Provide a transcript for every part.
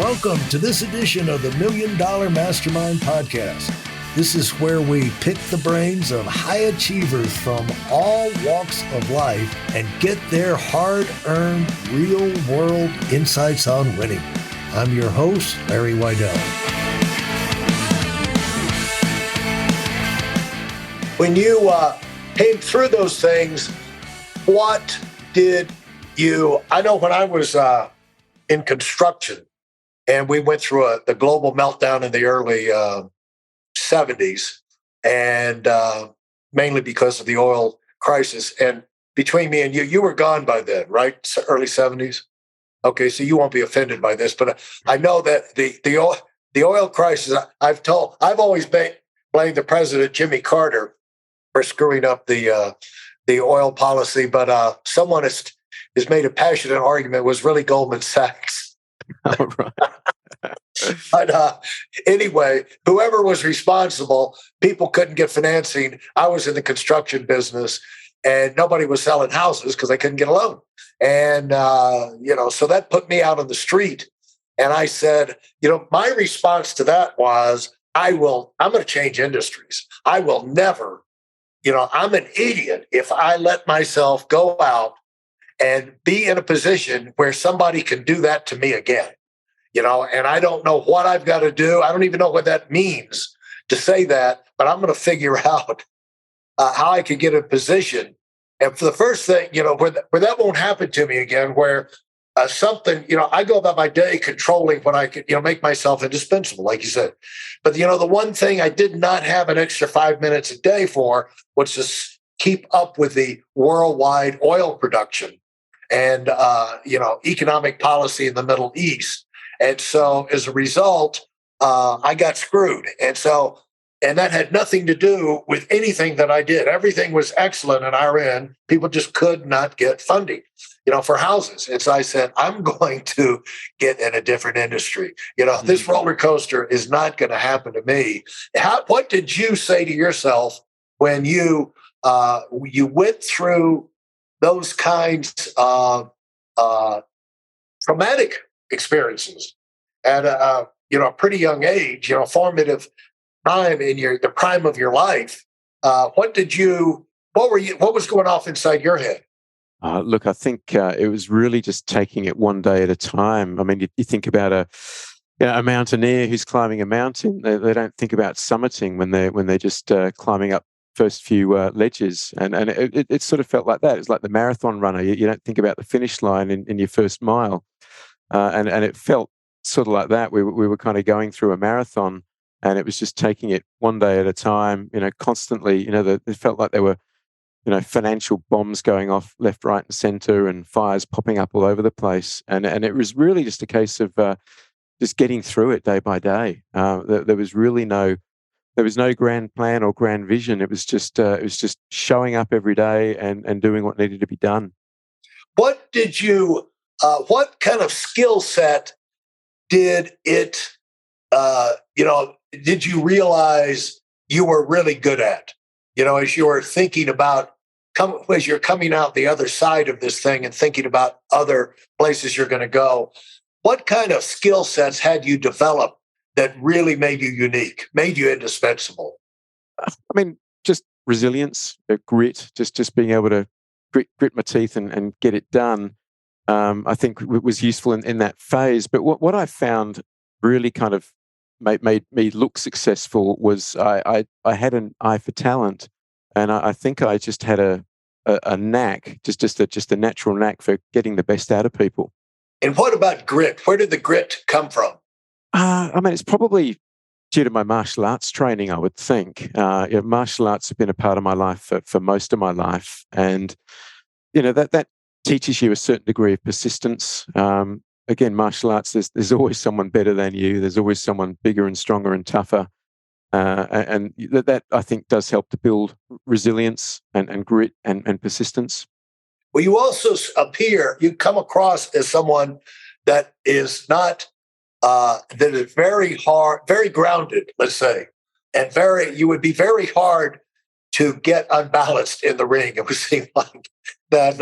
Welcome to this edition of the Million Dollar Mastermind podcast. This is where we pick the brains of high achievers from all walks of life and get their hard-earned, real-world insights on winning. I'm your host, Larry Weidel. When you came through those things, what did you... I know when I was in construction, and we went through the global meltdown in the early 70s, and mainly because of the oil crisis. And between me and you were gone by then, right? Early 70s? Okay, so you won't be offended by this, but I know that the oil crisis, I've always blamed the president, Jimmy Carter, for screwing up the oil policy, but someone has made a passionate argument. It was really Goldman Sachs. Oh, right. But anyway, whoever was responsible, people couldn't get financing. I was in the construction business, and nobody was selling houses because they couldn't get a loan. And, so that put me out on the street. And I said, my response to that was, I'm going to change industries. I will never, I'm an idiot if I let myself go out and be in a position where somebody can do that to me again, and I don't know what I've got to do. I don't even know what that means to say that, but I'm going to figure out how I can get in a position. And for the first thing, where that won't happen to me again, where something, I go about my day controlling what I could, make myself indispensable, like you said. But, the one thing I did not have an extra 5 minutes a day for was to keep up with the worldwide oil production and, economic policy in the Middle East. And so as a result, I got screwed. And that had nothing to do with anything that I did. Everything was excellent in our end. People just could not get funding, for houses. And so I said, I'm going to get in a different industry. This roller coaster is not going to happen to me. What did you say to yourself when you went through those kinds of traumatic experiences at a pretty young age, formative time in the prime of your life? What was going off inside your head? Look, I think it was really just taking it one day at a time. I mean, you think about a mountaineer who's climbing a mountain. They don't think about summiting when they're just climbing up first few ledges, and it sort of felt like that. It's like the marathon runner. You don't think about the finish line in your first mile, and it felt sort of like that. We were kind of going through a marathon, and it was just taking it one day at a time. Constantly. It felt like there were financial bombs going off left, right, and center, and fires popping up all over the place. And it was really just a case of just getting through it day by day. There was really no grand plan or grand vision. It was just showing up every day and doing what needed to be done. What did you? What kind of skill set did it? Did you realize you were really good at? As you were thinking about as you're coming out the other side of this thing and thinking about other places you're going to go, what kind of skill sets had you developed that really made you unique, made you indispensable? I mean, just resilience, grit, just being able to grit my teeth and get it done. I think was useful in that phase. But what I found really kind of made me look successful was I had an eye for talent, and I think I just had a knack, just a natural knack for getting the best out of people. And what about grit? Where did the grit come from? I mean, it's probably due to my martial arts training, I would think. Martial arts have been a part of my life for most of my life, and that teaches you a certain degree of persistence. Again, martial arts, there's always someone better than you. There's always someone bigger and stronger and tougher. And that I think does help to build resilience and grit and persistence. Well, you also you come across as someone that is not, that is very hard, very grounded, let's say, and you would be very hard to get unbalanced in the ring. It would seem like that,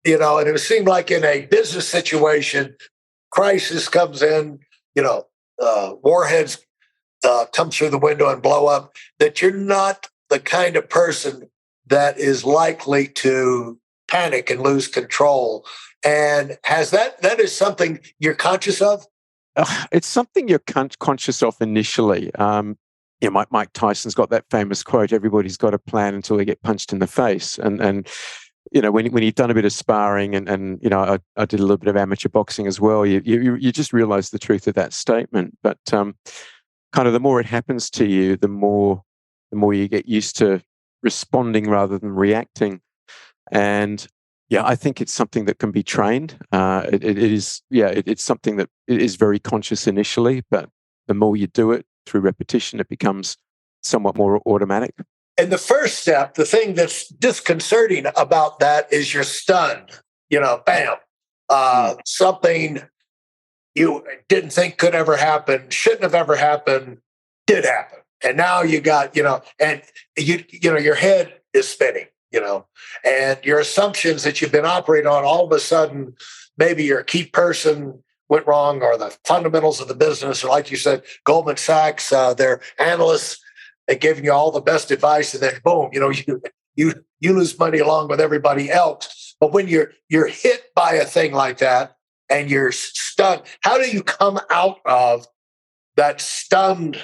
and it would seem like in a business situation, crisis comes in, warheads come through the window and blow up, that you're not the kind of person that is likely to panic and lose control. And that is something you're conscious of? It's something you're conscious of initially. Mike Tyson's got that famous quote: "Everybody's got a plan until they get punched in the face." And when you've done a bit of sparring, and I did a little bit of amateur boxing as well, you just realise the truth of that statement. But kind of the more it happens to you, the more you get used to responding rather than reacting. And yeah, I think it's something that can be trained. It's something that is very conscious initially, but the more you do it through repetition, it becomes somewhat more automatic. And the first step, the thing that's disconcerting about that is you're stunned. Bam. Something you didn't think could ever happen, shouldn't have ever happened, did happen. And now you got, and your head is spinning, and your assumptions that you've been operating on, all of a sudden, maybe your key person went wrong, or the fundamentals of the business, or like you said, Goldman Sachs, their analysts, they giving you all the best advice, and then boom, you lose money along with everybody else. But when you're hit by a thing like that and you're stunned, how do you come out of that stunned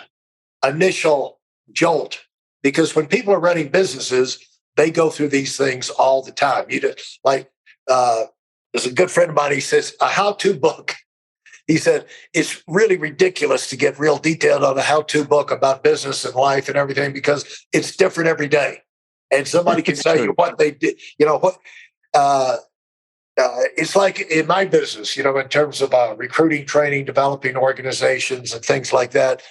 initial jolt? Because when people are running businesses, they go through these things all the time. There's a good friend of mine. He says a how-to book. He said it's really ridiculous to get real detailed on a how-to book about business and life and everything, because it's different every day, and somebody can tell you what they did. It's like in my business, in terms of recruiting, training, developing organizations and things like that.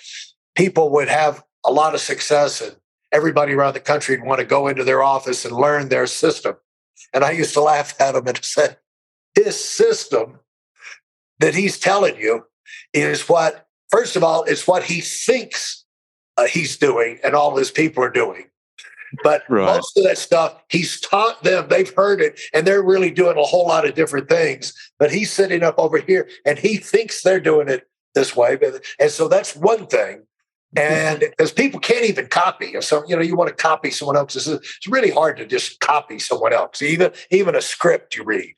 People would have a lot of success, and everybody around the country would want to go into their office and learn their system. And I used to laugh at them and say, his system that he's telling you is first of all, it's what he thinks he's doing and all his people are doing. But right. Most of that stuff, he's taught them, they've heard it, and they're really doing a whole lot of different things. But he's sitting up over here and he thinks they're doing it this way. And so that's one thing. And because people can't even copy. So, you want to copy someone else's. It's really hard to just copy someone else, even a script you read,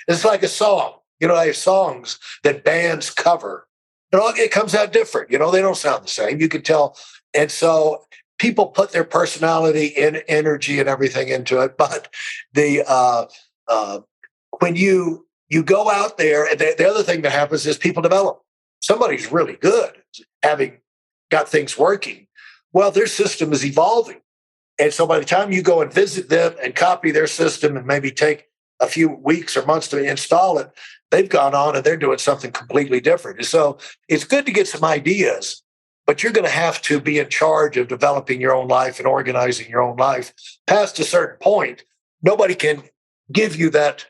It's like a song. They have songs that bands cover. It comes out different. They don't sound the same. You can tell. And so people put their personality and energy and everything into it. But when you go out there, and the other thing that happens is people develop. Somebody's really good, having got things working. Well, their system is evolving. And so by the time you go and visit them and copy their system and maybe take a few weeks or months to install it, they've gone on and they're doing something completely different. And so it's good to get some ideas, but you're going to have to be in charge of developing your own life and organizing your own life. Past a certain point, nobody can give you that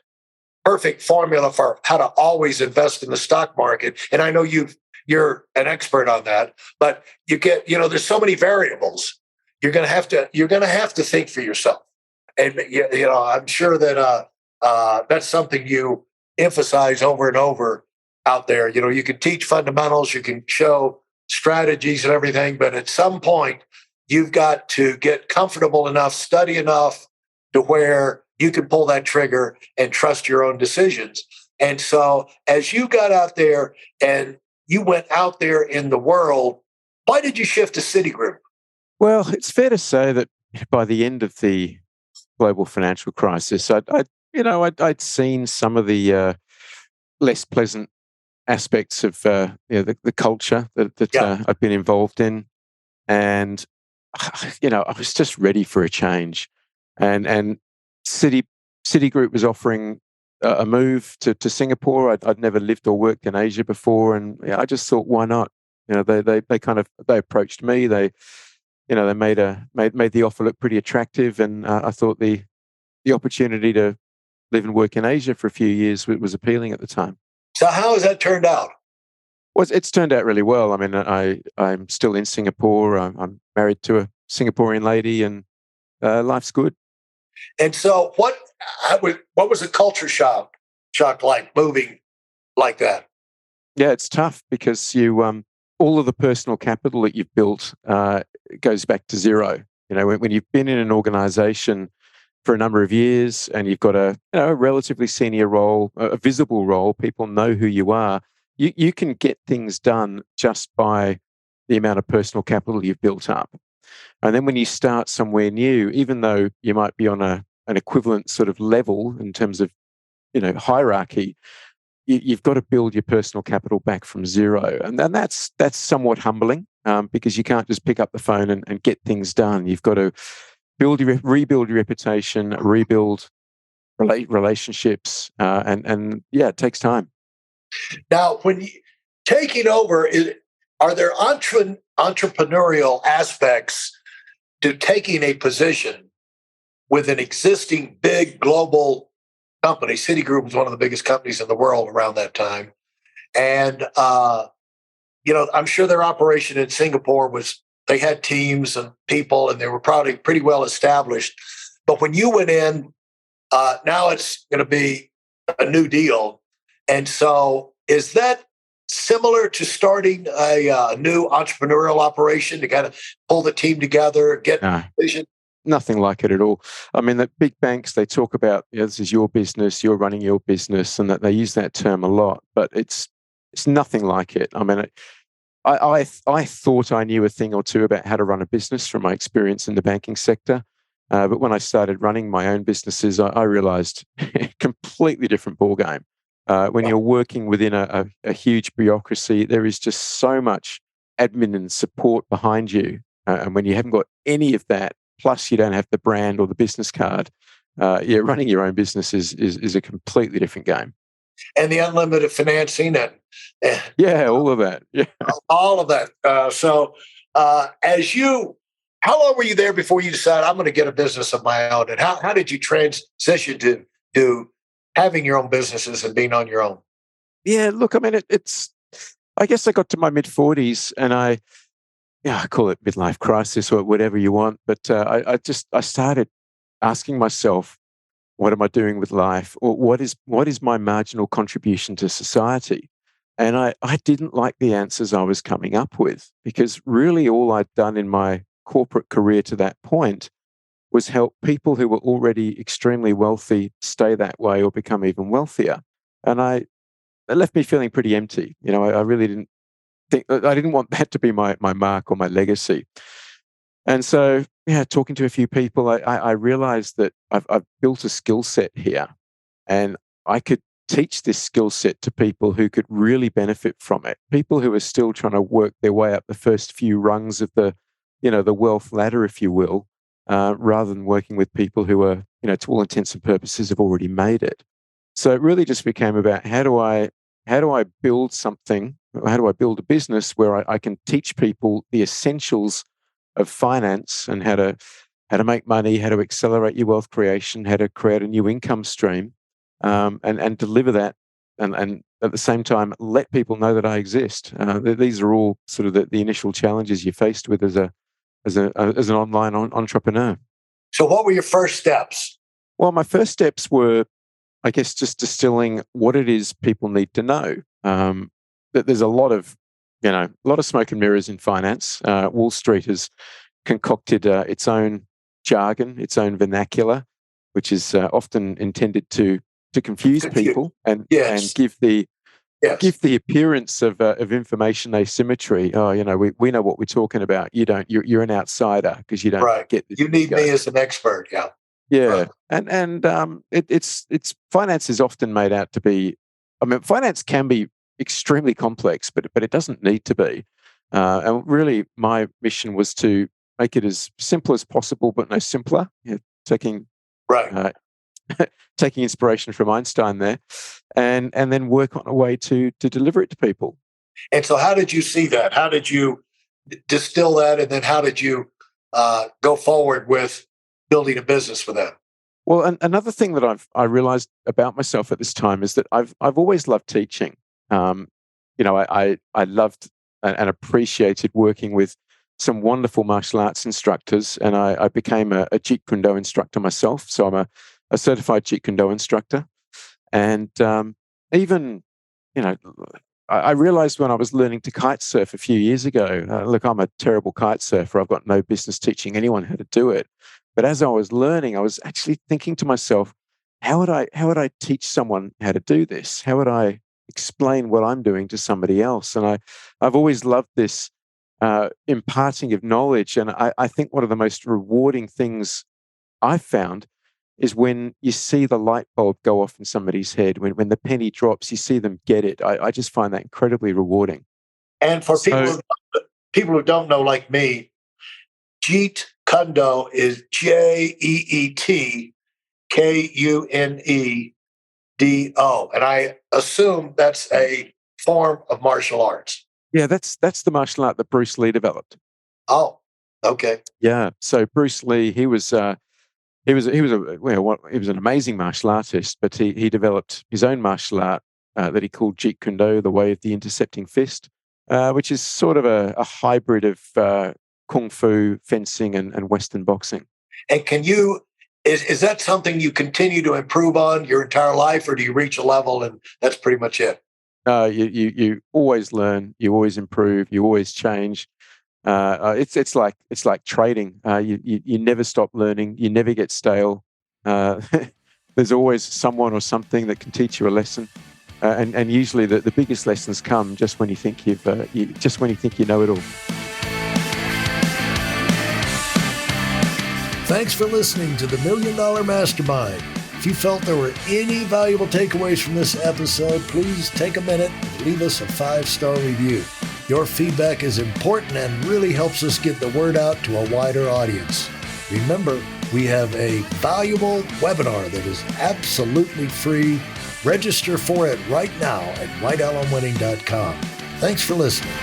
perfect formula for how to always invest in the stock market. And I know you're an expert on that, but you get, there's so many variables. You're going to have to think for yourself. And, I'm sure that that's something you emphasize over and over out there. You can teach fundamentals, you can show strategies and everything, but at some point you've got to get comfortable enough, study enough to where you can pull that trigger and trust your own decisions. And so as you got out there and you went out there in the world, why did you shift to Citigroup? Well, it's fair to say that by the end of the global financial crisis, I'd seen some of the less pleasant aspects of the culture that I've been involved in, and I was just ready for a change. And Citigroup was offering a move to Singapore. I'd never lived or worked in Asia before, and I just thought, why not? They approached me. They made the offer look pretty attractive, and I thought the opportunity to live and work in Asia for a few years was appealing at the time. So how has that turned out? Well, it's turned out really well. I mean, I'm still in Singapore. I'm married to a Singaporean lady, and life's good. And so what was the culture shock like moving like that? Yeah, it's tough because all of the personal capital that you've built goes back to zero. When you've been in an organization for a number of years and you've got a relatively senior role, a visible role, people know who you are, you can get things done just by the amount of personal capital you've built up. And then when you start somewhere new, even though you might be on an equivalent sort of level in terms of hierarchy, you've got to build your personal capital back from zero, and then that's somewhat humbling because you can't just pick up the phone and get things done. You've got to rebuild your reputation, rebuild relationships, and yeah, it takes time. Now, when you taking over, are there entrepreneurial aspects to taking a position with an existing big global company? Citigroup was one of the biggest companies in the world around that time. And, I'm sure their operation in Singapore they had teams and people, and they were probably pretty well established. But when you went in, now it's going to be a new deal. And so is that similar to starting a new entrepreneurial operation to kind of pull the team together, get vision? Nothing like it at all. I mean, the big banks, they talk about, this is your business, you're running your business, and that they use that term a lot, but it's nothing like it. I mean, I thought I knew a thing or two about how to run a business from my experience in the banking sector. But when I started running my own businesses, I realized completely different ballgame. When you're working within a huge bureaucracy, there is just so much admin and support behind you. And when you haven't got any of that, plus you don't have the brand or the business card, running your own business is a completely different game. And the unlimited financing and all of that. Yeah, all of that. How long were you there before you decided I'm going to get a business of my own? And how did you transition to having your own businesses and being on your own? Yeah, look, I mean, I guess I got to my mid-40s and I call it midlife crisis or whatever you want. But I started asking myself, what am I doing with life? Or what is my marginal contribution to society? And I didn't like the answers I was coming up with, because really all I'd done in my corporate career to that point was help people who were already extremely wealthy stay that way or become even wealthier. And it left me feeling pretty empty. I really didn't I didn't want that to be my mark or my legacy. And so, talking to a few people, I realized that I've built a skill set here, and I could teach this skill set to people who could really benefit from it. People who are still trying to work their way up the first few rungs of the wealth ladder, if you will, rather than working with people who are, to all intents and purposes, have already made it. So it really just became about how do I build something, how do I build a business where I can teach people the essentials of finance and how to make money, how to accelerate your wealth creation, how to create a new income stream, and deliver that, and at the same time let people know that I exist. These are all sort of the initial challenges you're faced with as an online entrepreneur. So, what were your first steps? Well, my first steps were, I guess, just distilling what it is people need to know. That there's a lot of smoke and mirrors in finance. Wall Street has concocted its own jargon, its own vernacular, which is often intended to confuse people and give the appearance of information asymmetry. Oh, we know what we're talking about. You don't. You're an outsider because you don't get this. You need me as an expert. Yeah. Yeah, and it's finance is often made out to be. I mean, finance can be extremely complex, but it doesn't need to be. And really, my mission was to make it as simple as possible, but no simpler. Taking taking inspiration from Einstein there, and then work on a way to deliver it to people. And so, how did you see that? How did you distill that, and then how did you go forward with building a business for them? Well, another thing that I realized about myself at this time is that I've always loved teaching. I loved and appreciated working with some wonderful martial arts instructors, and I became a Jeet Kune Do instructor myself. So I'm a certified Jeet Kune Do instructor, and even I realized when I was learning to kite surf a few years ago, look, I'm a terrible kite surfer. I've got no business teaching anyone how to do it. But as I was learning, I was actually thinking to myself, how would I teach someone how to do this? How would I explain what I'm doing to somebody else? And I've always loved this imparting of knowledge. And I think one of the most rewarding things I've found is when you see the light bulb go off in somebody's head, when the penny drops, you see them get it. I just find that incredibly rewarding. And for So, people who don't know, like me, Jeet Kune is JeetKunedo, and I assume that's a form of martial arts. yeah, that's the martial art that Bruce Lee developed. Oh, okay. Yeah. So Bruce Lee, he was an amazing martial artist, but he developed his own martial art that he called Jeet Kune Do, the way of the intercepting fist, which is sort of a hybrid of kung fu, fencing, and Western boxing. And is that something you continue to improve on your entire life, or do you reach a level and that's pretty much it? You always learn, you always improve, you always change. It's like trading. You never stop learning. You never get stale. There's always someone or something that can teach you a lesson, and usually the biggest lessons come just when you think you know it all. Thanks for listening to the Million Dollar Mastermind. If you felt there were any valuable takeaways from this episode, please take a minute and leave us a 5-star review. Your feedback is important and really helps us get the word out to a wider audience. Remember, we have a valuable webinar that is absolutely free. Register for it right now at weidelonwinning.com. Thanks for listening.